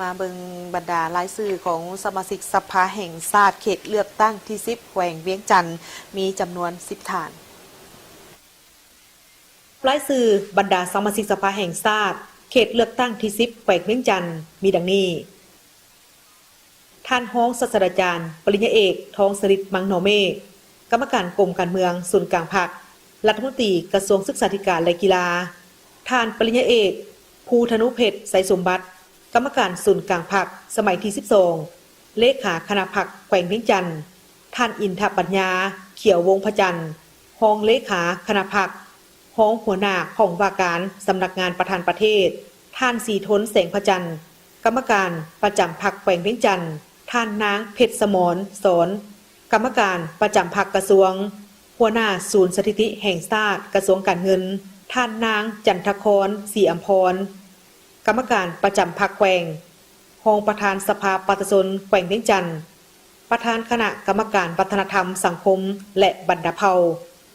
มาเบิงบรรดารายชื่อของสมาชิกสภาแห่งชาติเขตเลือกตั้งที่10แขวงเวียงจันทน์มีจำนวน10ฐานรายชื่อบรรดาสมาชิกสภาแห่งชาติเขตเลือกตั้งที่10แขวงเวียงจันทน์มีดังนี้ท่านรองศาสตราจารย์ปริญญาเอกทองสฤทธิ์มังโนเมฆกรรมการกรมการเมืองศูนย์กลางพรรครัฐมนตรีกระทรวงศึกษาธิการและกีฬาท่านปริญญาเอกภูธนุเพชรไสสมบัติกรรมการศูนย์กลางพรรคสมัยที่12เลขาคณะพรรคแขวงเวียงจันทน์ท่านอินทปัญญาเขียววงพระจันทร์รองเลขาคณะพรรครองหัวหน้าของว่าการสำนักงานประธานประเทศท่านสีทนแสงพระจันทร์กรรมการประจำพรรคแขวงเวียงจันทน์ท่านนางเพชรสมรสอนกรรมการประจำพรรคกระทรวงหัวหน้าศูนย์สถิติแห่งชาติกระทรวงการเงินท่านนางจันทครศรีอัมพรกรรมการประจำพรรคแขวงรองประธานสภาประชาชนแขวงเวียงจันทน์ประธานคณะกรรมการวัฒนธรรมสังคมและบรรดาเผ่า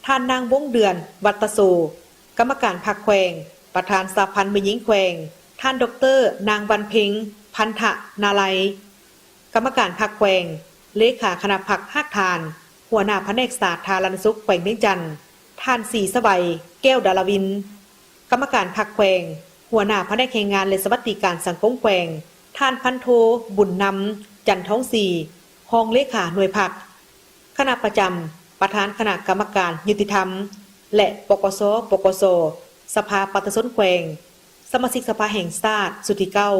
ท่านนางวงเดือนวัตโสกรรมการพรรคแขวงประธานสหพันธ์แม่หญิงแขวงท่านดร.นางวันเพ็งพันธนาลัยกรรมการพรรคแขวงเลขาคณะพรรคฮักทานหัวหน้าแผนกสาธารณสุขแขวงเวียงจันทน์ท่านศรีสวัยแก้วดาลวินกรรมการพรรคแขวงหัวหน้าแผนกแรงงานและสวัสดิการสังคมแขวงท่านพันโทบุญนำจันท้องศรีรองเลขาหน่วยพรรคคณะประจำประธานคณะกรรมการยุติธรรมและปกสสภาประชาชนแขวงสมาชิกสภาแห่งชาติสุทธิเก้า